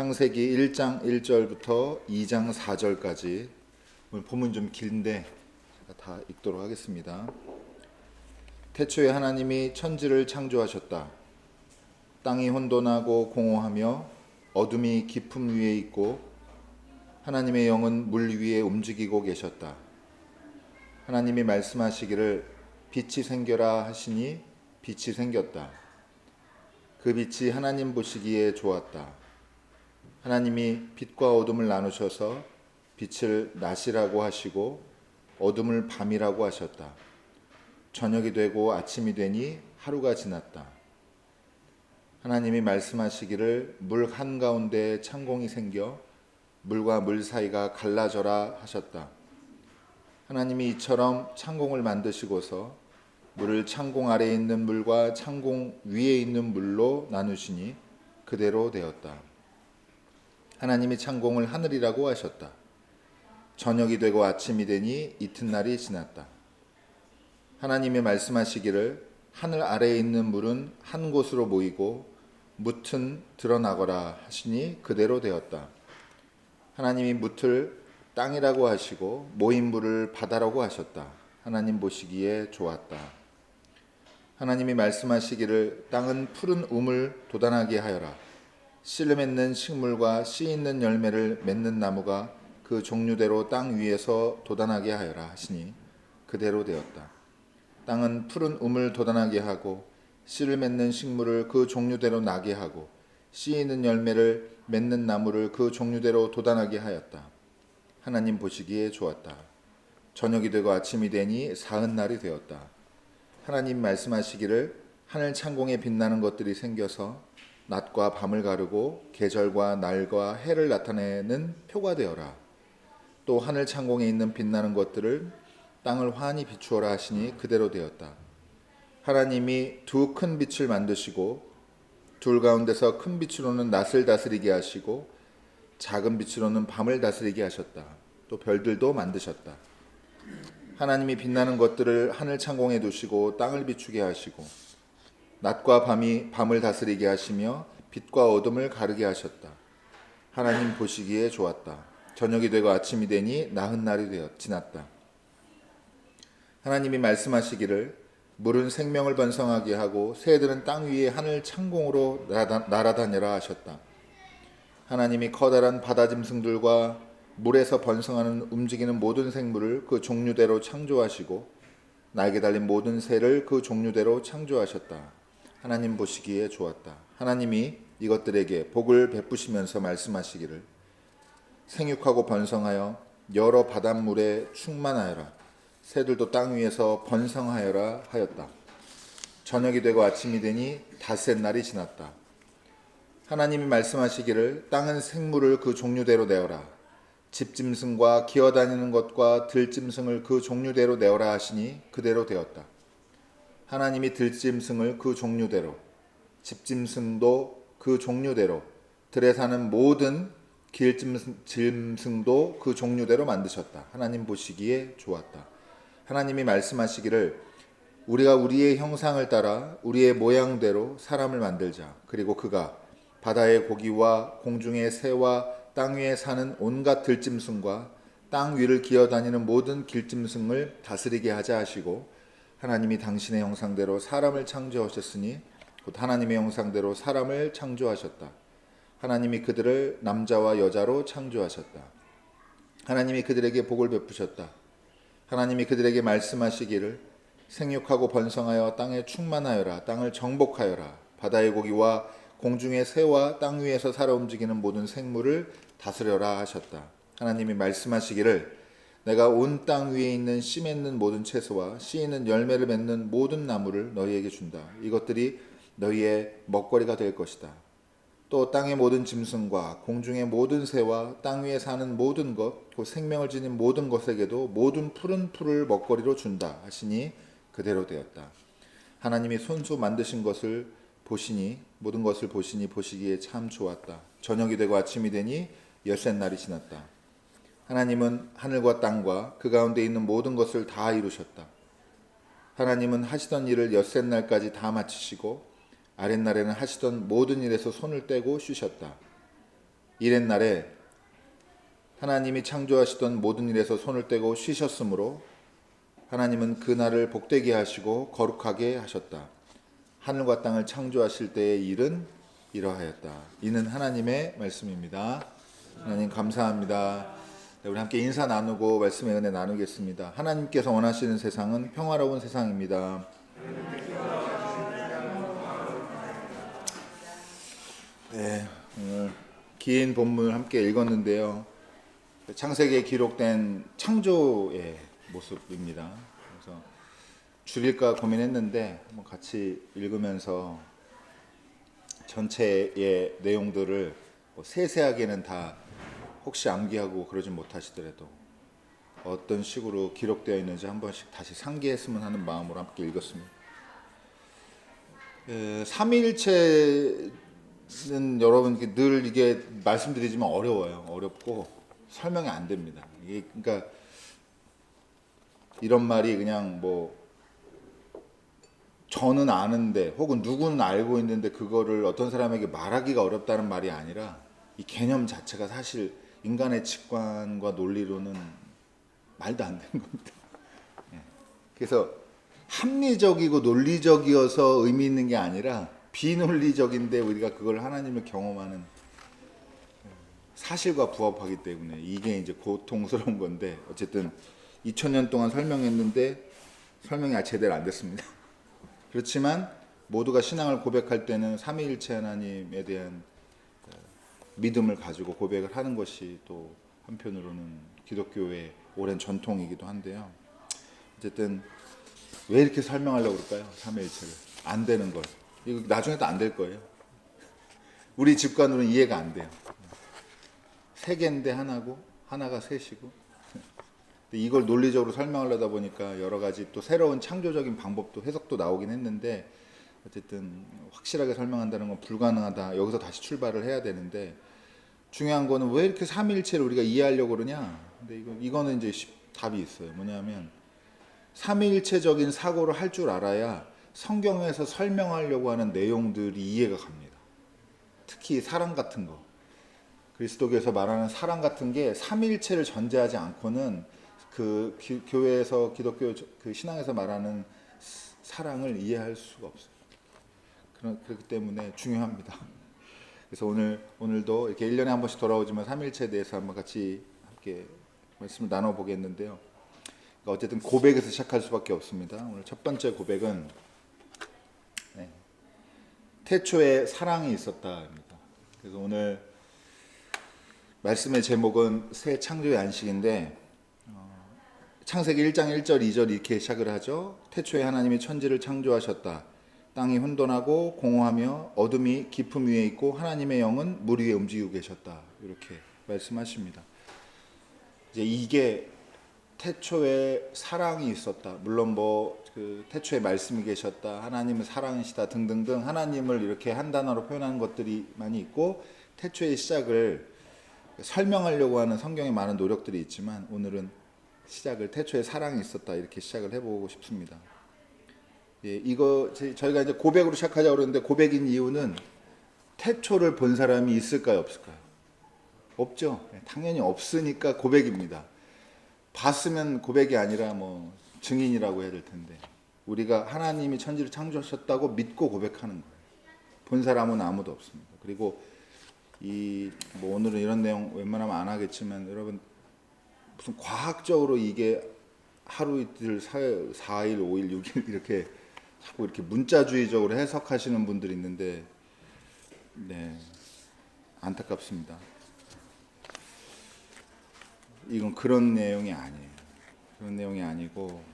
창세기 1장 1절부터 2장 4절까지 오늘 본문 좀 긴데 제가 다 읽도록 하겠습니다. 태초에 하나님이 천지를 창조하셨다. 땅이 혼돈하고 공허하며 어둠이 깊음 위에 있고 하나님의 영은 물 위에 움직이고 계셨다. 하나님이 말씀하시기를 빛이 생겨라 하시니 빛이 생겼다. 그 빛이 하나님 보시기에 좋았다. 하나님이 빛과 어둠을 나누셔서 빛을 낮이라고 하시고 어둠을 밤이라고 하셨다. 저녁이 되고 아침이 되니 하루가 지났다. 하나님이 말씀하시기를 물 한가운데에 창공이 생겨 물과 물 사이가 갈라져라 하셨다. 하나님이 이처럼 창공을 만드시고서 물을 창공 아래에 있는 물과 창공 위에 있는 물로 나누시니 그대로 되었다. 하나님이 창공을 하늘이라고 하셨다. 저녁이 되고 아침이 되니 이튿날이 지났다. 하나님이 말씀하시기를 하늘 아래에 있는 물은 한 곳으로 모이고 뭇은 드러나거라 하시니 그대로 되었다. 하나님이 뭇을 땅이라고 하시고 모인 물을 바다라고 하셨다. 하나님 보시기에 좋았다. 하나님이 말씀하시기를 땅은 푸른 우물 돋아나게 하여라. 씨를 맺는 식물과 씨 있는 열매를 맺는 나무가 그 종류대로 땅 위에서 돋아나게 하여라 하시니 그대로 되었다. 땅은 푸른 우물 돋아나게 하고 씨를 맺는 식물을 그 종류대로 나게 하고 씨 있는 열매를 맺는 나무를 그 종류대로 돋아나게 하였다. 하나님 보시기에 좋았다. 저녁이 되고 아침이 되니 사흔날이 되었다. 하나님 말씀하시기를 하늘 창공에 빛나는 것들이 생겨서 낮과 밤을 가르고 계절과 날과 해를 나타내는 표가 되어라. 또 하늘 창공에 있는 빛나는 것들을 땅을 환히 비추어라 하시니 그대로 되었다. 하나님이 두 큰 빛을 만드시고 둘 가운데서 큰 빛으로는 낮을 다스리게 하시고 작은 빛으로는 밤을 다스리게 하셨다. 또 별들도 만드셨다. 하나님이 빛나는 것들을 하늘 창공에 두시고 땅을 비추게 하시고 낮과 밤이 밤을 다스리게 하시며 빛과 어둠을 가르게 하셨다. 하나님 보시기에 좋았다. 저녁이 되고 아침이 되니 나흔날이 지났다. 하나님이 말씀하시기를 물은 생명을 번성하게 하고 새들은 땅 위에 하늘 창공으로 날아다니라 하셨다. 하나님이 커다란 바다 짐승들과 물에서 번성하는 움직이는 모든 생물을 그 종류대로 창조하시고 날개 달린 모든 새를 그 종류대로 창조하셨다. 하나님 보시기에 좋았다. 하나님이 이것들에게 복을 베푸시면서 말씀하시기를 생육하고 번성하여 여러 바닷물에 충만하여라. 새들도 땅 위에서 번성하여라 하였다. 저녁이 되고 아침이 되니 닷새 날이 지났다. 하나님이 말씀하시기를 땅은 생물을 그 종류대로 내어라. 집짐승과 기어다니는 것과 들짐승을 그 종류대로 내어라 하시니 그대로 되었다. 하나님이 들짐승을 그 종류대로 집짐승도 그 종류대로 들에 사는 모든 길짐승도 그 종류대로 만드셨다. 하나님 보시기에 좋았다. 하나님이 말씀하시기를 우리가 우리의 형상을 따라 우리의 모양대로 사람을 만들자. 그리고 그가 바다의 고기와 공중의 새와 땅 위에 사는 온갖 들짐승과 땅 위를 기어다니는 모든 길짐승을 다스리게 하자 하시고 하나님이 당신의 형상대로 사람을 창조하셨으니 곧 하나님의 형상대로 사람을 창조하셨다. 하나님이 그들을 남자와 여자로 창조하셨다. 하나님이 그들에게 복을 베푸셨다. 하나님이 그들에게 말씀하시기를 생육하고 번성하여 땅에 충만하여라. 땅을 정복하여라. 바다의 고기와 공중의 새와 땅 위에서 살아 움직이는 모든 생물을 다스려라 하셨다. 하나님이 말씀하시기를 내가 온 땅 위에 있는 씨 맺는 모든 채소와 씨 있는 열매를 맺는 모든 나무를 너희에게 준다. 이것들이 너희의 먹거리가 될 것이다. 또 땅의 모든 짐승과 공중의 모든 새와 땅 위에 사는 모든 것, 곧 생명을 지닌 모든 것에게도 모든 푸른 풀을 먹거리로 준다 하시니 그대로 되었다. 하나님이 손수 만드신 것을 보시니 모든 것을 보시니 보시기에 참 좋았다. 저녁이 되고 아침이 되니 엿새 날이 지났다. 하나님은 하늘과 땅과 그 가운데 있는 모든 것을 다 이루셨다. 하나님은 하시던 일을 엿새 날까지 다 마치시고 아랫날에는 하시던 모든 일에서 손을 떼고 쉬셨다. 이튿날에 하나님이 창조하시던 모든 일에서 손을 떼고 쉬셨으므로 하나님은 그 날을 복되게 하시고 거룩하게 하셨다. 하늘과 땅을 창조하실 때의 일은 이러하였다. 이는 하나님의 말씀입니다. 하나님 감사합니다. 네, 우리 함께 인사 나누고 말씀의 은혜 나누겠습니다. 하나님께서 원하시는 세상은 평화로운 세상입니다. 네, 오늘 긴 본문을 함께 읽었는데요. 창세기에 기록된 창조의 모습입니다. 그래서 줄일까 고민했는데 한번 같이 읽으면서 전체의 내용들을 세세하게는 다 혹시 암기하고 그러지 못하시더라도 어떤 식으로 기록되어 있는지 한 번씩 다시 상기했으면 하는 마음으로 함께 읽었습니다. 삼위일체는 여러분 늘 이게 말씀드리지만 어려워요. 어렵고 설명이 안 됩니다. 이게 그러니까 이런 말이 그냥 뭐 저는 아는데 혹은 누구는 알고 있는데 그거를 어떤 사람에게 말하기가 어렵다는 말이 아니라 이 개념 자체가 사실 인간의 직관과 논리로는 말도 안 되는 겁니다. 그래서 합리적이고 논리적이어서 의미 있는 게 아니라 비논리적인데 우리가 그걸 하나님을 경험하는 사실과 부합하기 때문에 이게 이제 고통스러운 건데 어쨌든 2000년 동안 설명했는데 설명이 제대로 안 됐습니다. 그렇지만 모두가 신앙을 고백할 때는 삼위일체 하나님에 대한 믿음을 가지고 고백을 하는 것이 또 한편으로는 기독교의 오랜 전통이기도 한데요. 어쨌든 왜 이렇게 설명하려고 그럴까요? 삼위일체를 안 되는 걸. 이거 나중에 또 안 될 거예요. 우리 직관으로는 이해가 안 돼요. 세 개인데 하나고 하나가 셋이고. 이걸 논리적으로 설명하려다 보니까 여러 가지 또 새로운 창조적인 방법도 해석도 나오긴 했는데 어쨌든 확실하게 설명한다는 건 불가능하다. 여기서 다시 출발을 해야 되는데 중요한 거는 왜 이렇게 삼위일체를 우리가 이해하려고 그러냐? 근데 이거는 이제 답이 있어요. 뭐냐면 삼위일체적인 사고를 할 줄 알아야 성경에서 설명하려고 하는 내용들이 이해가 갑니다. 특히 사랑 같은 거. 그리스도교에서 말하는 사랑 같은 게 삼위일체를 전제하지 않고는 그 교회에서 기독교 그 신앙에서 말하는 사랑을 이해할 수가 없어요. 그렇기 때문에 중요합니다. 그래서 오늘도 이렇게 1년에 한 번씩 돌아오지만 삼위일체에 대해서 한번 같이 함께 말씀을 나눠보겠는데요. 그러니까 어쨌든 고백에서 시작할 수밖에 없습니다. 오늘 첫 번째 고백은 태초에 사랑이 있었다입니다. 그래서 오늘 말씀의 제목은 새 창조의 안식인데 창세기 1장 1절 2절 이렇게 시작을 하죠. 태초에 하나님이 천지를 창조하셨다. 땅이 혼돈하고 공허하며 어둠이 깊음 위에 있고 하나님의 영은 물 위에 움직이고 계셨다. 이렇게 말씀하십니다. 이제 이게 태초에 사랑이 있었다. 물론 그 태초에 말씀이 계셨다. 하나님은 사랑이시다 등등등 하나님을 이렇게 한 단어로 표현하는 것들이 많이 있고 태초의 시작을 설명하려고 하는 성경에 많은 노력들이 있지만 오늘은 시작을 태초에 사랑이 있었다 이렇게 시작을 해보고 싶습니다. 예, 이거 저희가 이제 고백으로 시작하자고 그러는데 고백인 이유는 태초를 본 사람이 있을까요, 없을까요? 없죠. 당연히 없으니까 고백입니다. 봤으면 고백이 아니라 뭐 증인이라고 해야 될 텐데 우리가 하나님이 천지를 창조하셨다고 믿고 고백하는 거예요. 본 사람은 아무도 없습니다. 그리고 뭐 오늘은 이런 내용 웬만하면 안 하겠지만 여러분 무슨 과학적으로 이게 하루 이틀 4일 5일 6일 이렇게 자꾸 이렇게 문자주의적으로 해석하시는 분들이 있는데 네 안타깝습니다. 이건 그런 내용이 아니에요. 그런 내용이 아니고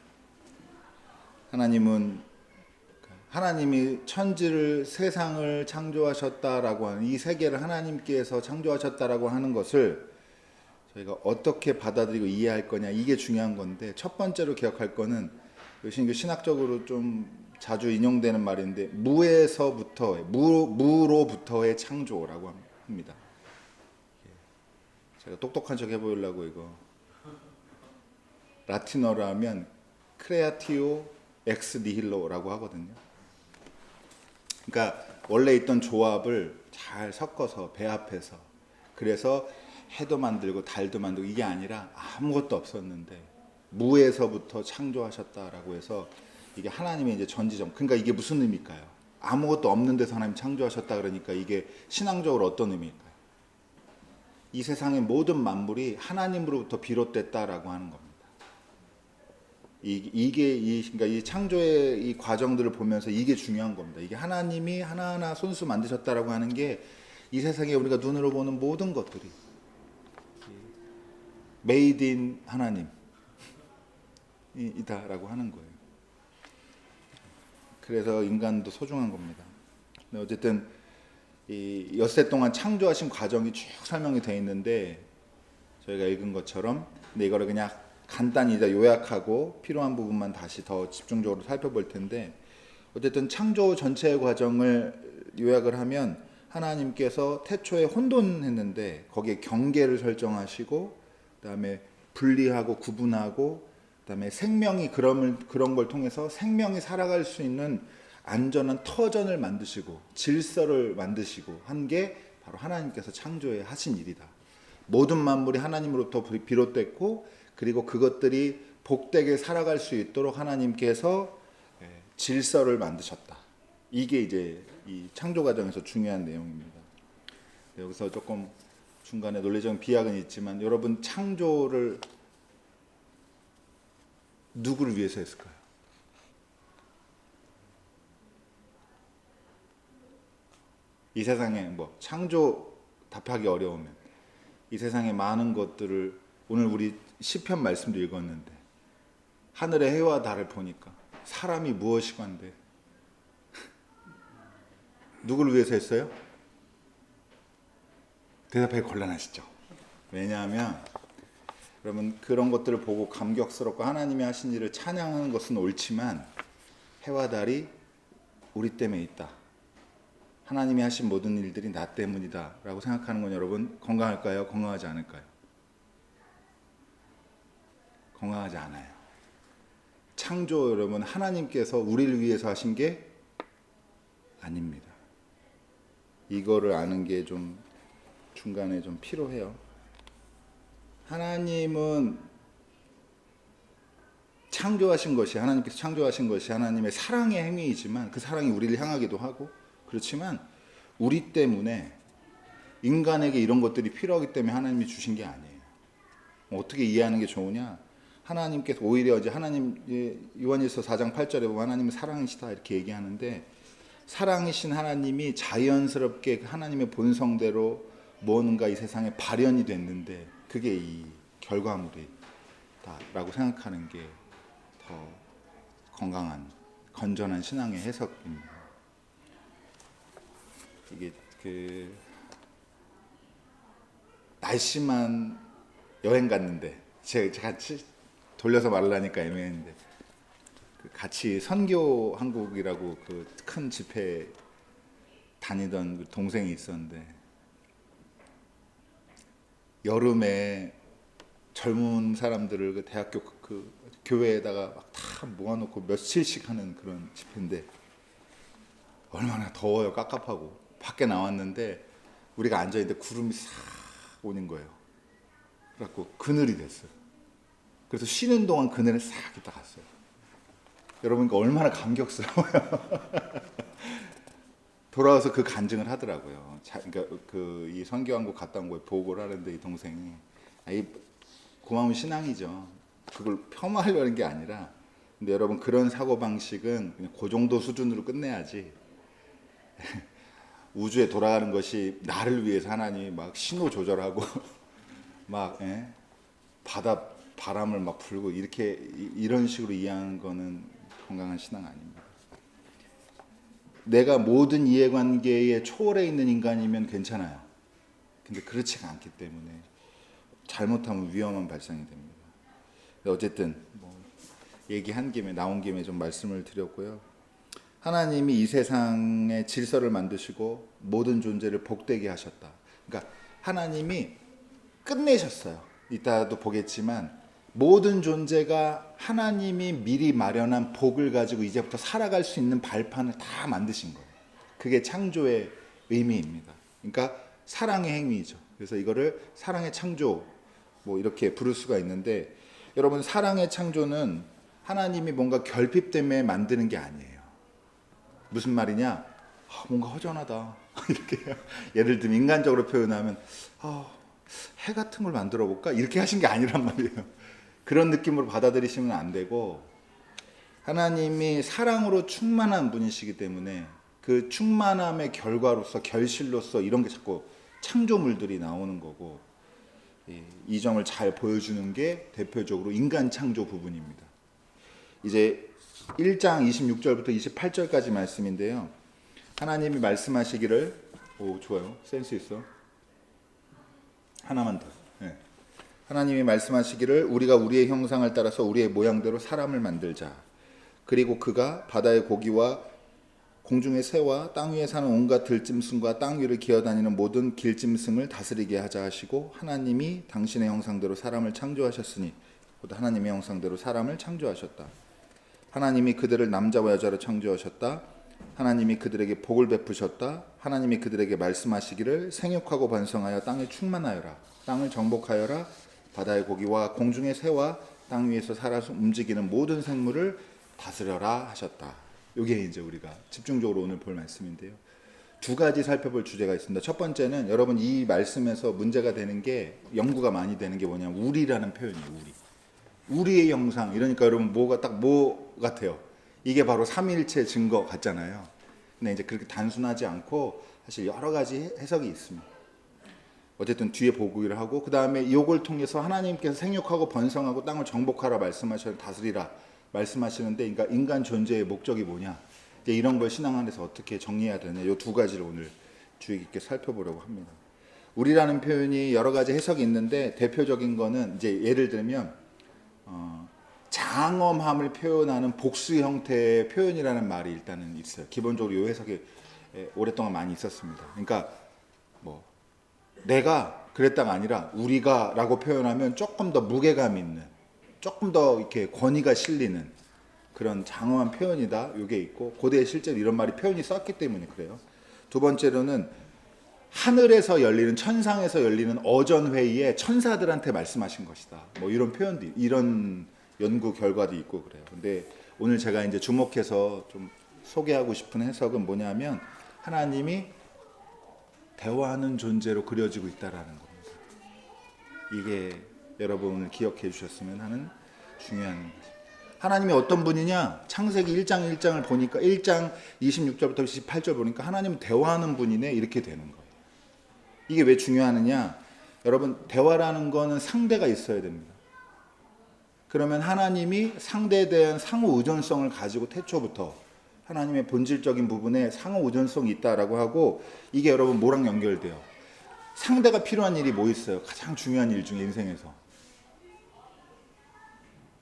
하나님이 천지를 세상을 창조하셨다라고 하는 이 세계를 하나님께서 창조하셨다라고 하는 것을 저희가 어떻게 받아들이고 이해할 거냐 이게 중요한 건데 첫 번째로 기억할 거는 신교 신학적으로 좀 자주 인용되는 말인데 무로부터의 창조라고 합니다. 제가 똑똑한 척 해보려고 이거 라틴어로 하면 크레아티오 엑스 니힐로라고 하거든요. 그러니까 원래 있던 조합을 잘 섞어서 배합해서 그래서 해도 만들고 달도 만들고 이게 아니라 아무것도 없었는데 무에서부터 창조하셨다라고 해서 이게 하나님의 이제 전지점. 그러니까 이게 무슨 의미일까요? 아무것도 없는 데서 하나님 창조하셨다 그러니까 이게 신앙적으로 어떤 의미일까요? 이 세상의 모든 만물이 하나님으로부터 비롯됐다라고 하는 겁니다. 그러니까 이 창조의 이 과정들을 보면서 이게 중요한 겁니다. 이게 하나님이 하나하나 손수 만드셨다라고 하는 게 이 세상에 우리가 눈으로 보는 모든 것들이 메이드 인 하나님이다라고 하는 거예요. 그래서 인간도 소중한 겁니다. 근데 어쨌든 이 엿새 동안 창조하신 과정이 쭉 설명이 되어 있는데 저희가 읽은 것처럼 근데 이거를 그냥 간단히 요약하고 필요한 부분만 다시 더 집중적으로 살펴볼 텐데 어쨌든 창조 전체의 과정을 요약을 하면 하나님께서 태초에 혼돈했는데 거기에 경계를 설정하시고 그다음에 분리하고 구분하고 그다음에 생명이 그런 걸 통해서 생명이 살아갈 수 있는 안전한 터전을 만드시고 질서를 만드시고 한 게 바로 하나님께서 창조에 하신 일이다. 모든 만물이 하나님으로부터 비롯됐고 그리고 그것들이 복되게 살아갈 수 있도록 하나님께서 질서를 만드셨다. 이게 이제 이 창조 과정에서 중요한 내용입니다. 여기서 조금 중간에 논리적인 비약은 있지만 여러분 창조를 누구를 위해서 했을까요? 이 세상에 뭐 창조 답하기 어려우면 이 세상의 많은 것들을 오늘 우리 시편 말씀도 읽었는데 하늘의 해와 달을 보니까 사람이 무엇이건데 누구를 위해서 했어요? 대답하기 곤란하시죠? 왜냐하면 여러분 그런 것들을 보고 감격스럽고 하나님이 하신 일을 찬양하는 것은 옳지만 해와 달이 우리 때문에 있다. 하나님이 하신 모든 일들이 나 때문이다 라고 생각하는 건 여러분 건강할까요? 건강하지 않을까요? 건강하지 않아요. 창조 여러분 하나님께서 우리를 위해서 하신 게 아닙니다. 이거를 아는 게 좀 중간에 좀 필요해요. 하나님은 하나님께서 창조하신 것이 하나님의 사랑의 행위이지만 그 사랑이 우리를 향하기도 하고 그렇지만 우리 때문에 인간에게 이런 것들이 필요하기 때문에 하나님이 주신 게 아니에요. 어떻게 이해하는 게 좋으냐? 하나님께서 오히려 이제 요한일서 4장 8절에 보면 하나님은 사랑이시다 이렇게 얘기하는데 사랑이신 하나님이 자연스럽게 하나님의 본성대로 뭔가 이 세상에 발현이 됐는데 그게 이 결과물이다라고 생각하는 게 더 건강한 건전한 신앙의 해석입니다. 이게 그 날씨만 여행 갔는데 제가 같이 돌려서 말하려니까 애매했는데 같이 선교 한국이라고 그 큰 집회 다니던 그 동생이 있었는데 여름에 젊은 사람들을 그 대학교 그 교회에다가 막 다 모아놓고 며칠씩 하는 그런 집회인데 얼마나 더워요. 깝깝하고 밖에 나왔는데 우리가 앉아있는데 구름이 싹 오는 거예요. 그래갖고 그늘이 됐어요. 그래서 쉬는 동안 그늘에 싹 있다 갔어요. 여러분 얼마나 감격스러워요. 돌아와서 그 간증을 하더라고요. 그러니까 그 이 선교한국 갔다 온 거에 보고를 하는데 이 동생이 이 고마운 신앙이죠. 그걸 폄하하려는 게 아니라 근데 여러분 그런 사고 방식은 그냥 그 정도 수준으로 끝내야지. 우주에 돌아가는 것이 나를 위해서 하나님이 막 신호 조절하고 막 바다 바람을 막 불고 이렇게 이런 식으로 이해하는 거는 건강한 신앙 아닙니다. 내가 모든 이해관계에 초월해 있는 인간이면 괜찮아요. 근데 그렇지가 않기 때문에 잘못하면 위험한 발상이 됩니다. 어쨌든 뭐 얘기한 김에 나온 김에 좀 말씀을 드렸고요. 하나님이 이 세상의 질서를 만드시고 모든 존재를 복되게 하셨다. 그러니까 하나님이 끝내셨어요. 이따도 보겠지만 모든 존재가 하나님이 미리 마련한 복을 가지고 이제부터 살아갈 수 있는 발판을 다 만드신 거예요. 그게 창조의 의미입니다. 그러니까 사랑의 행위죠. 그래서 이거를 사랑의 창조 뭐 이렇게 부를 수가 있는데, 여러분 사랑의 창조는 하나님이 뭔가 결핍 때문에 만드는 게 아니에요. 무슨 말이냐? 뭔가 허전하다 이렇게 예를 들면 인간적으로 표현하면 해 같은 걸 만들어 볼까? 이렇게 하신 게 아니란 말이에요. 그런 느낌으로 받아들이시면 안 되고, 하나님이 사랑으로 충만한 분이시기 때문에 그 충만함의 결과로서 결실로서 이런 게 자꾸 창조물들이 나오는 거고, 이 점을 잘 보여주는 게 대표적으로 인간 창조 부분입니다. 이제 1장 26절부터 28절까지 말씀인데요. 하나님이 말씀하시기를, 좋아요. 센스 있어. 하나만 더. 네. 하나님이 말씀하시기를 우리가 우리의 형상을 따라서 우리의 모양대로 사람을 만들자. 그리고 그가 바다의 고기와 공중의 새와 땅 위에 사는 온갖 들짐승과 땅 위를 기어다니는 모든 길짐승을 다스리게 하자 하시고, 하나님이 당신의 형상대로 사람을 창조하셨으니 하나님의 형상대로 사람을 창조하셨다. 하나님이 그들을 남자와 여자로 창조하셨다. 하나님이 그들에게 복을 베푸셨다. 하나님이 그들에게 말씀하시기를 생육하고 번성하여 땅에 충만하여라. 땅을 정복하여라. 바다의 고기와 공중의 새와 땅 위에서 살아서 움직이는 모든 생물을 다스려라 하셨다. 이게 이제 우리가 집중적으로 오늘 볼 말씀인데요. 두 가지 살펴볼 주제가 있습니다. 첫 번째는 여러분 이 말씀에서 문제가 되는 게, 연구가 많이 되는 게 뭐냐면 우리라는 표현이에요. 우리의 형상. 이러니까 여러분 뭐가 딱 뭐 같아요? 이게 바로 삼위일체 증거 같잖아요. 근데 이제 그렇게 단순하지 않고 사실 여러 가지 해석이 있습니다. 어쨌든 뒤에 보기를 하고, 그 다음에 이걸 통해서 하나님께서 생육하고 번성하고 땅을 정복하라 말씀하셔서 다스리라 말씀하시는데, 그러니까 인간 존재의 목적이 뭐냐, 이제 이런 걸 신앙 안에서 어떻게 정리해야 되냐, 이 두 가지를 오늘 주의 깊게 살펴보려고 합니다. 우리라는 표현이 여러 가지 해석이 있는데, 대표적인 거는 이제 예를 들면 장엄함을 표현하는 복수 형태의 표현이라는 말이 일단은 있어요. 기본적으로 이 해석이 오랫동안 많이 있었습니다. 그러니까 뭐 내가 그랬다가 아니라 우리가라고 표현하면 조금 더 무게감 있는, 조금 더 이렇게 권위가 실리는 그런 장엄한 표현이다. 이게 있고, 고대에 실제로 이런 말이 표현이 썼기 때문에 그래요. 두 번째로는 하늘에서 열리는, 천상에서 열리는 어전 회의에 천사들한테 말씀하신 것이다. 뭐 이런 표현도, 이런 연구 결과도 있고 그래요. 근데 오늘 제가 이제 주목해서 좀 소개하고 싶은 해석은 뭐냐면, 하나님이 대화하는 존재로 그려지고 있다라는 겁니다. 이게 여러분을 기억해 주셨으면 하는 중요한 것입니다. 하나님이 어떤 분이냐? 창세기 1장 1장을 보니까 1장 26절부터 28절 보니까 하나님은 대화하는 분이네, 이렇게 되는 거예요. 이게 왜 중요하느냐? 여러분, 대화라는 거는 상대가 있어야 됩니다. 그러면 하나님이 상대에 대한 상호 의존성을 가지고 태초부터 하나님의 본질적인 부분에 상호 의존성이 있다라고 하고, 이게 여러분 뭐랑 연결돼요? 상대가 필요한 일이 뭐 있어요? 가장 중요한 일 중에 인생에서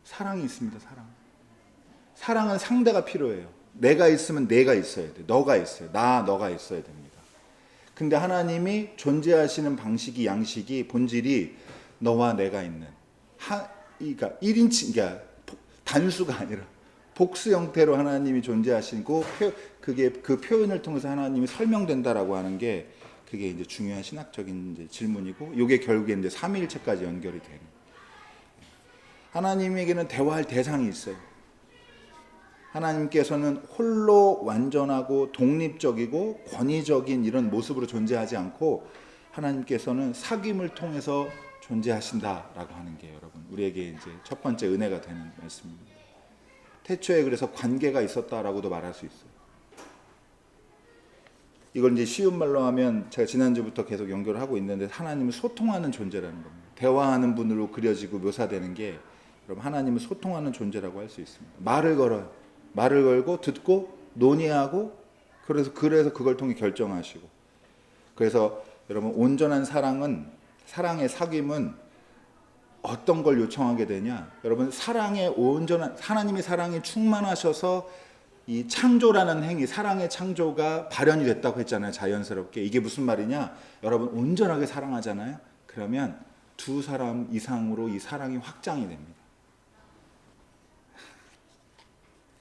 사랑이 있습니다. 사랑은 상대가 필요해요. 내가 있으면 내가 있어야 돼. 너가 있어요. 너가 있어야 됩니다. 근데 하나님이 존재하시는 방식이, 양식이, 본질이 너와 내가 있는, 그러니까 1인칭, 그러니까 단수가 아니라 복수 형태로 하나님이 존재하시고, 그게 그 표현을 통해서 하나님이 설명된다라고 하는 게, 그게 이제 중요한 신학적인 이제 질문이고, 이게 결국에 이제 삼위일체까지 연결이 되는. 하나님에게는 대화할 대상이 있어요. 하나님께서는 홀로 완전하고 독립적이고 권위적인 이런 모습으로 존재하지 않고, 하나님께서는 사귐을 통해서 존재하신다라고 하는 게 여러분 우리에게 이제 첫 번째 은혜가 되는 말씀입니다. 태초에 그래서 관계가 있었다라고도 말할 수 있어요. 이걸 이제 쉬운 말로 하면, 제가 지난주부터 계속 연결을 하고 있는데, 하나님은 소통하는 존재라는 겁니다. 대화하는 분으로 그려지고 묘사되는 게, 여러분 하나님은 소통하는 존재라고 할 수 있습니다. 말을 걸어요. 말을 걸고 듣고 논의하고, 그래서 그걸 통해 결정하시고. 그래서 여러분 온전한 사랑의 사귐은 어떤 걸 요청하게 되냐? 여러분 사랑의 온전한, 하나님의 사랑이 충만하셔서 이 창조라는 행위, 사랑의 창조가 발현이 됐다고 했잖아요. 자연스럽게. 이게 무슨 말이냐? 여러분 온전하게 사랑하잖아요. 그러면 두 사람 이상으로 이 사랑이 확장이 됩니다.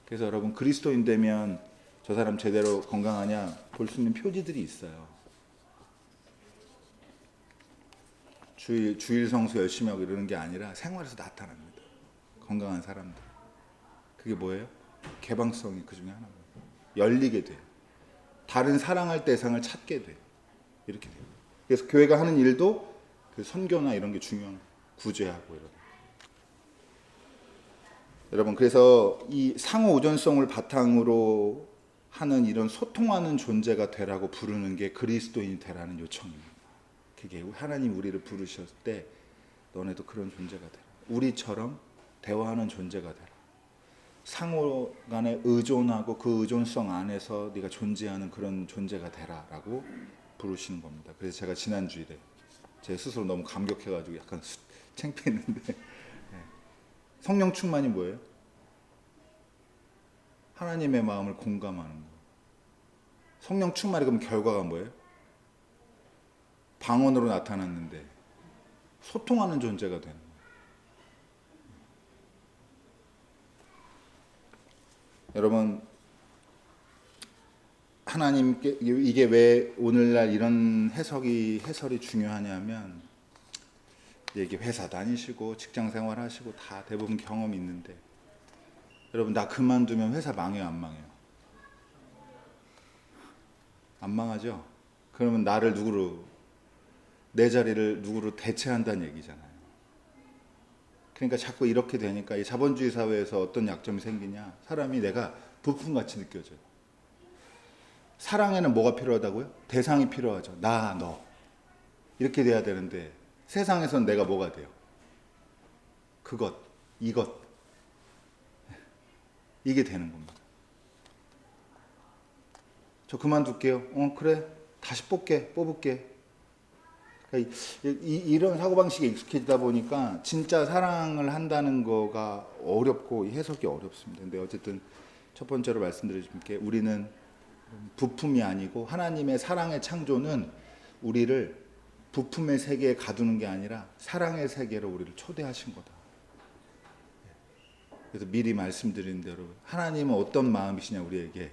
그래서 여러분 그리스도인 되면 저 사람 제대로 건강하냐 볼 수 있는 표지들이 있어요. 주일 성수 열심히 하고 이러는 게 아니라 생활에서 나타납니다. 건강한 사람들. 그게 뭐예요? 개방성이 그 중에 하나입니다. 열리게 돼요. 다른 사랑할 대상을 찾게 돼요. 이렇게 돼요. 그래서 교회가 하는 일도 그 선교나 이런 게 중요한 구제하고 이런. 여러분, 그래서 이 상호 우전성을 바탕으로 하는 이런 소통하는 존재가 되라고 부르는 게 그리스도인이 되라는 요청입니다. 그게 하나님 우리를 부르셨을 때 너네도 그런 존재가 되라. 우리처럼 대화하는 존재가 되라. 상호 간에 의존하고 그 의존성 안에서 네가 존재하는 그런 존재가 되라라고 부르시는 겁니다. 그래서 제가 지난주일에 제 스스로 너무 감격해가지고 약간 창피했는데 성령 충만이 뭐예요? 하나님의 마음을 공감하는 거. 성령 충만이 그럼 결과가 뭐예요? 방언으로 나타났는데 소통하는 존재가 되는 거예요. 여러분, 하나님께 이게 왜 오늘날 이런 해설이 중요하냐면, 이게 회사 다니시고 직장 생활 하시고 다 대부분 경험이 있는데, 여러분, 나 그만두면 회사 망해요, 안 망해요? 안 망하죠? 그러면 나를 내 자리를 누구로 대체한다는 얘기잖아요. 그러니까 자꾸 이렇게 되니까 이 자본주의 사회에서 어떤 약점이 생기냐? 사람이 내가 부품같이 느껴져요. 사랑에는 뭐가 필요하다고요? 대상이 필요하죠. 나, 너. 이렇게 돼야 되는데 세상에서는 내가 뭐가 돼요? 그것, 이것. 이게 되는 겁니다. 저 그만둘게요. 그래. 다시 뽑을게. 그러니까 이런 사고방식에 익숙해지다 보니까 진짜 사랑을 한다는 거가 어렵고 해석이 어렵습니다. 근데 어쨌든 첫 번째로 말씀드릴게, 우리는 부품이 아니고 하나님의 사랑의 창조는 우리를 부품의 세계에 가두는 게 아니라 사랑의 세계로 우리를 초대하신 거다. 그래서 미리 말씀드린 대로 하나님은 어떤 마음이시냐, 우리에게.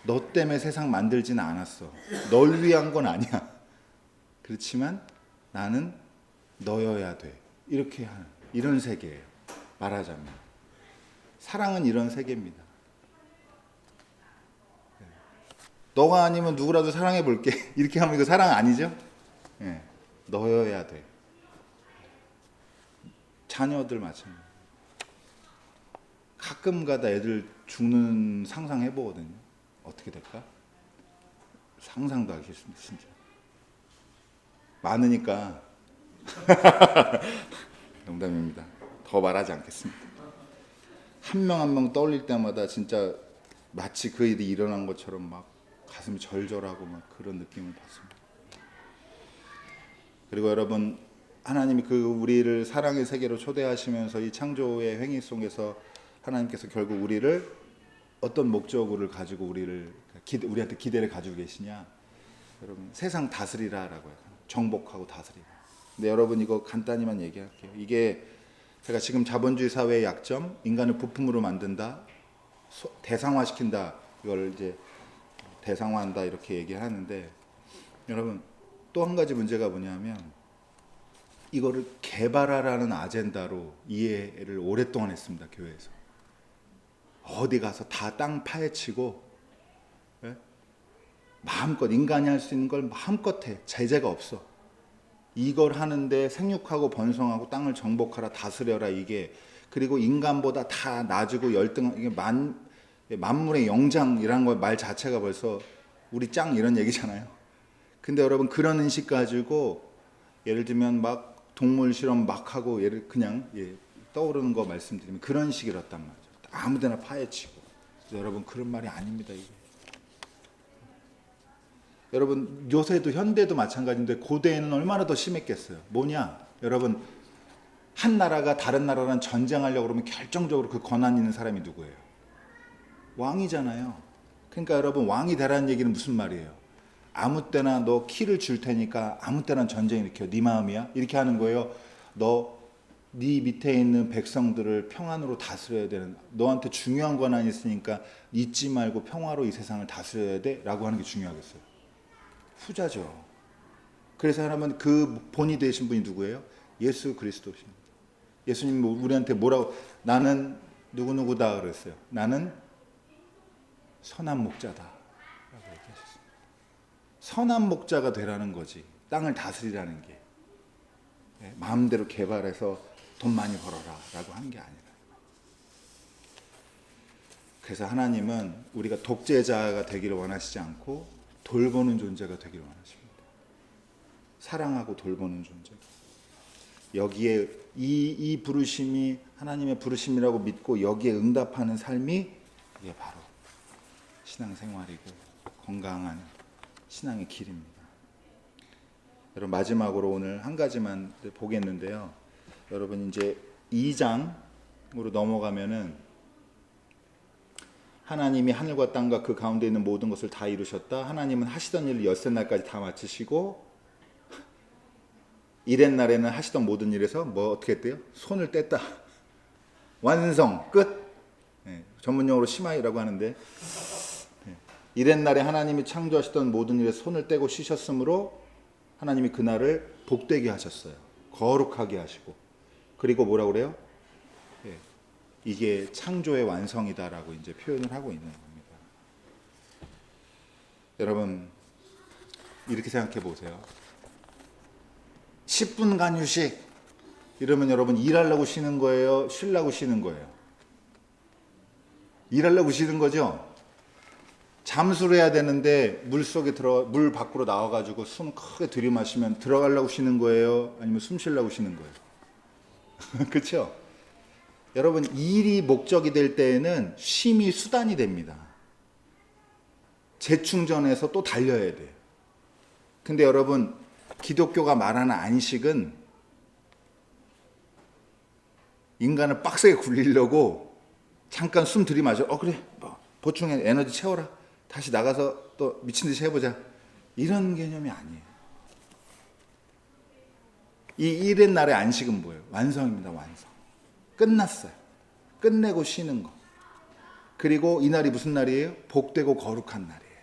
너 때문에 세상 만들지는 않았어. 널 위한 건 아니야. 그렇지만 나는 너여야 돼. 이렇게 하는 이런 세계예요. 말하자면 사랑은 이런 세계입니다. 너가 아니면 누구라도 사랑해 볼게. 이렇게 하면 이거 사랑 아니죠? 네. 너여야 돼. 자녀들 마찬가지. 가끔가다 애들 죽는 상상해 보거든요. 어떻게 될까? 상상도 하기 싫습니다, 진짜. 많으니까. 농담입니다. 더 말하지 않겠습니다. 한 명 한 명 떠올릴 때마다 진짜 마치 그 일이 일어난 것처럼 막 가슴이 절절하고 막 그런 느낌을 받습니다. 그리고 여러분, 하나님이 우리를 사랑의 세계로 초대하시면서 이 창조의 행위 속에서 하나님께서 결국 우리를 어떤 목적을 가지고 우리한테 기대를 가지고 계시냐? 여러분, 세상 다스리라라고 해요. 정복하고 다스리라. 근데 여러분, 이거 간단히만 얘기할게요. 이게 제가 지금 자본주의 사회의 약점, 인간을 부품으로 만든다, 대상화시킨다, 이걸 이제 대상화한다 이렇게 얘기하는데, 여러분, 또 한 가지 문제가 뭐냐면 이거를 개발하라는 아젠다로 이해를 오랫동안 했습니다, 교회에서. 어디 가서 다 땅 파헤치고, 예? 마음껏 인간이 할 수 있는 걸 마음껏 해. 제재가 없어. 이걸 하는데 생육하고 번성하고 땅을 정복하라, 다스려라, 이게. 그리고 인간보다 다 낮고 열등, 이게 만물의 영장이라는 거 말 자체가 벌써 우리 짱 이런 얘기잖아요. 근데 여러분, 그런 인식 가지고 예를 들면 막 동물 실험 막 하고 그냥 떠오르는 거 말씀드리면 그런 식이었단 말이죠. 아무데나 파헤치고. 여러분, 그런 말이 아닙니다, 이게. 여러분, 요새도 현대도 마찬가지인데 고대에는 얼마나 더 심했겠어요. 뭐냐? 여러분, 한 나라가 다른 나라랑 전쟁하려고 그러면 결정적으로 그 권한 있는 사람이 누구예요? 왕이잖아요. 그러니까 여러분, 왕이 되라는 얘기는 무슨 말이에요? 아무 때나 너 키를 줄 테니까 아무 때나 전쟁 일으켜. 네 마음이야? 이렇게 하는 거예요. 네 밑에 있는 백성들을 평안으로 다스려야 되는, 너한테 중요한 권한이 있으니까 잊지 말고 평화로 이 세상을 다스려야 돼 라고 하는 게 중요하겠어요? 후자죠. 그래서 하나님은 그 본이 되신 분이 누구예요? 예수 그리스도십니다. 예수님 우리한테 뭐라고, 나는 누구누구다 그랬어요. 나는 선한 목자다 라고 얘기하셨습니다. 선한 목자가 되라는 거지, 땅을 다스리라는 게 마음대로 개발해서 돈 많이 벌어라 라고 하는 게 아니라. 그래서 하나님은 우리가 독재자가 되기를 원하시지 않고 돌보는 존재가 되기를 원하십니다. 사랑하고 돌보는 존재. 여기에 이 부르심이 하나님의 부르심이라고 믿고 여기에 응답하는 삶이, 이게 바로 신앙생활이고 건강한 신앙의 길입니다. 여러분, 마지막으로 오늘 한 가지만 보겠는데요. 여러분, 이제 2장으로 넘어가면은 하나님이 하늘과 땅과 그 가운데 있는 모든 것을 다 이루셨다. 하나님은 하시던 일을 엿새 날까지 다 마치시고 이렛 날에는 하시던 모든 일에서 뭐 어떻게 했대요? 손을 뗐다. 완성, 끝. 전문용어로 시마이라고 하는데, 이렛 날에 하나님이 창조하시던 모든 일에 손을 떼고 쉬셨으므로 하나님이 그날을 복되게 하셨어요. 거룩하게 하시고. 그리고 뭐라고 그래요? 이게 창조의 완성이다라고 이제 표현을 하고 있는 겁니다. 여러분, 이렇게 생각해 보세요. 10분간 휴식 이러면 여러분, 일하려고 쉬는 거예요? 쉬려고 쉬는 거예요? 일하려고 쉬는 거죠? 잠수를 해야 되는데 물 밖으로 나와가지고 숨 크게 들이마시면 들어가려고 쉬는 거예요? 아니면 숨 쉬려고 쉬는 거예요? 그렇죠? 여러분, 일이 목적이 될 때에는 쉼이 수단이 됩니다. 재충전해서 또 달려야 돼요. 근데 여러분, 기독교가 말하는 안식은 인간을 빡세게 굴리려고 잠깐 숨 들이마셔. 그래, 보충해, 에너지 채워라. 다시 나가서 또 미친 듯이 해보자. 이런 개념이 아니에요. 이 일의 날의 안식은 뭐예요? 완성입니다. 완성. 끝났어요. 끝내고 쉬는 거. 그리고 이 날이 무슨 날이에요? 복되고 거룩한 날이에요.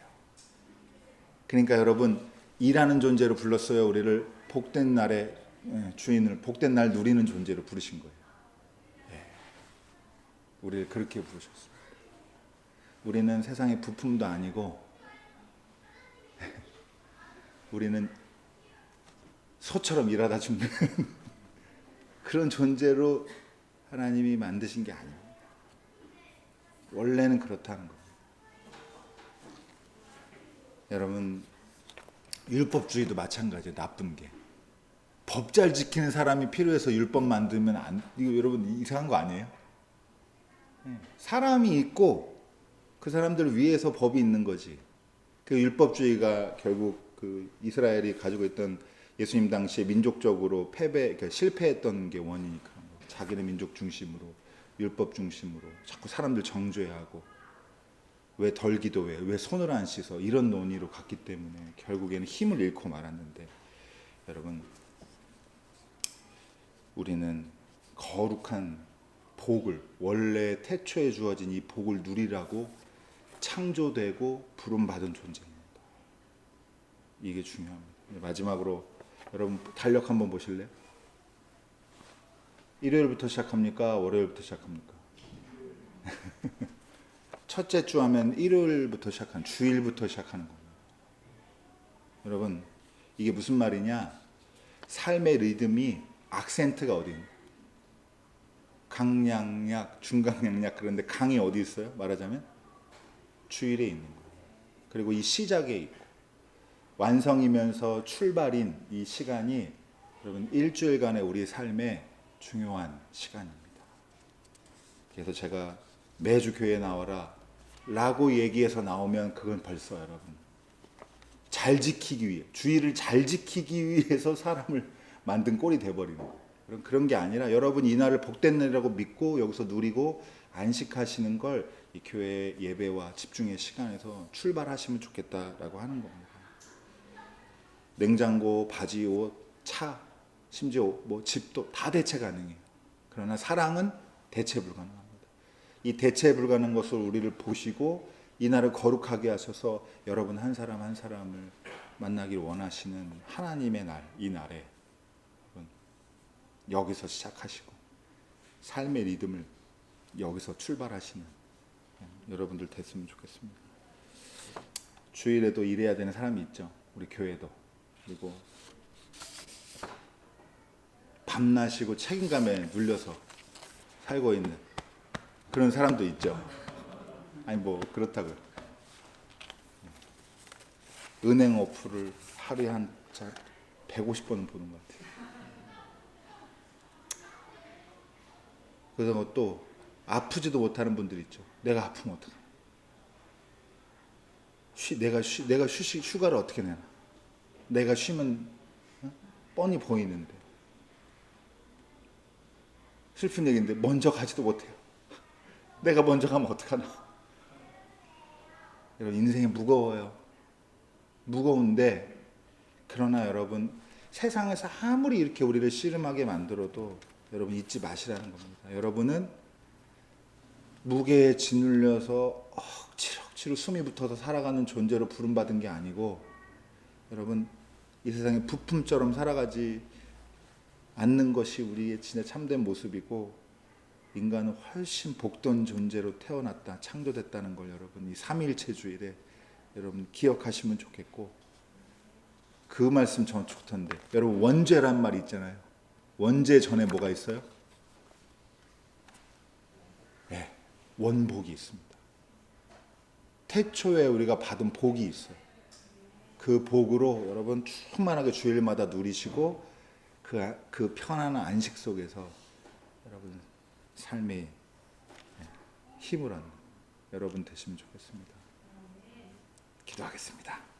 그러니까 여러분, 일하는 존재로 불렀어요. 우리를 복된 날의 주인을, 복된 날 누리는 존재로 부르신 거예요. 우리를 그렇게 부르셨습니다. 우리는 세상의 부품도 아니고 우리는 소처럼 일하다 죽는 그런 존재로 하나님이 만드신 게 아닙니다. 원래는 그렇다는 거예요. 여러분, 율법주의도 마찬가지예요. 나쁜 게. 법 잘 지키는 사람이 필요해서 율법 만들면 이거 여러분 이상한 거 아니에요? 사람이 있고 그 사람들 위해서 법이 있는 거지. 그 율법주의가 결국 그 이스라엘이 가지고 있던 예수님 당시에 민족적으로 그러니까 실패했던 게 원인이니까. 자기네 민족 중심으로, 율법 중심으로 자꾸 사람들 정죄하고, 왜 덜 기도해, 왜 손을 안 씻어, 이런 논의로 갔기 때문에 결국에는 힘을 잃고 말았는데, 여러분, 우리는 거룩한 복을, 원래 태초에 주어진 이 복을 누리라고 창조되고 부름받은 존재입니다. 이게 중요합니다. 마지막으로 여러분, 달력 한번 보실래요? 일요일부터 시작합니까? 월요일부터 시작합니까? 첫째 주 하면 일요일부터 시작하는, 주일부터 시작하는 겁니다. 여러분, 이게 무슨 말이냐? 삶의 리듬이 악센트가 어디 있는? 강약약, 중강약약. 그런데 강이 어디 있어요? 말하자면 주일에 있는 거예요. 그리고 이 시작에 있고 완성이면서 출발인 이 시간이 여러분, 일주일간의 우리 삶의 중요한 시간입니다. 그래서 제가 매주 교회 나와라 라고 얘기해서 나오면 그건 벌써 여러분, 잘 지키기 위해, 주의를 잘 지키기 위해서 사람을 만든 꼴이 돼버리는 거예요. 그런 게 아니라 여러분, 이 날을 복된 날이라고 믿고 여기서 누리고 안식하시는 걸 이 교회 예배와 집중의 시간에서 출발하시면 좋겠다라고 하는 겁니다. 냉장고, 바지, 옷, 차, 심지어 뭐 집도 다 대체 가능해요. 그러나 사랑은 대체 불가능합니다. 이 대체 불가능한 것을 우리를 보시고 이 날을 거룩하게 하셔서 여러분 한 사람 한 사람을 만나길 원하시는 하나님의 날, 이 날에 여기서 시작하시고 삶의 리듬을 여기서 출발하시는 여러분들 됐으면 좋겠습니다. 주일에도 일해야 되는 사람이 있죠. 우리 교회도. 그리고 밤낮이고 책임감에 눌려서 살고 있는 그런 사람도 있죠. 아니 뭐 그렇다고요. 은행 어플을 하루에 한 150번은 보는 것 같아요. 그래서 또 아프지도 못하는 분들이 있죠. 내가 아프면 어떡해? 내가 휴가를 어떻게 내나? 내가 쉬면 뻔히 보이는데 슬픈 얘기인데 먼저 가지도 못해요. 내가 먼저 가면 어떡하나? 여러분 인생이 무거워요. 무거운데 그러나 여러분 세상에서 아무리 이렇게 우리를 씨름하게 만들어도 여러분 잊지 마시라는 겁니다. 여러분은 무게에 짓눌려서 억지로 숨이 붙어서 살아가는 존재로 부름받은 게 아니고 여러분 이 세상에 부품처럼 살아가지 않는 것이 우리의 진짜 참된 모습이고 인간은 훨씬 복된 존재로 태어났다, 창조됐다는 걸 여러분 이 삼위일체주일에 여러분 기억하시면 좋겠고 그 말씀 전 좋던데 여러분 원죄란 말이 있잖아요. 원죄 전에 뭐가 있어요? 네, 원복이 있습니다. 태초에 우리가 받은 복이 있어요. 그 복으로 여러분 충만하게 주일마다 누리시고 그 편안한 안식 속에서 여러분 삶의 힘을 얻는 여러분 되시면 좋겠습니다. 기도하겠습니다.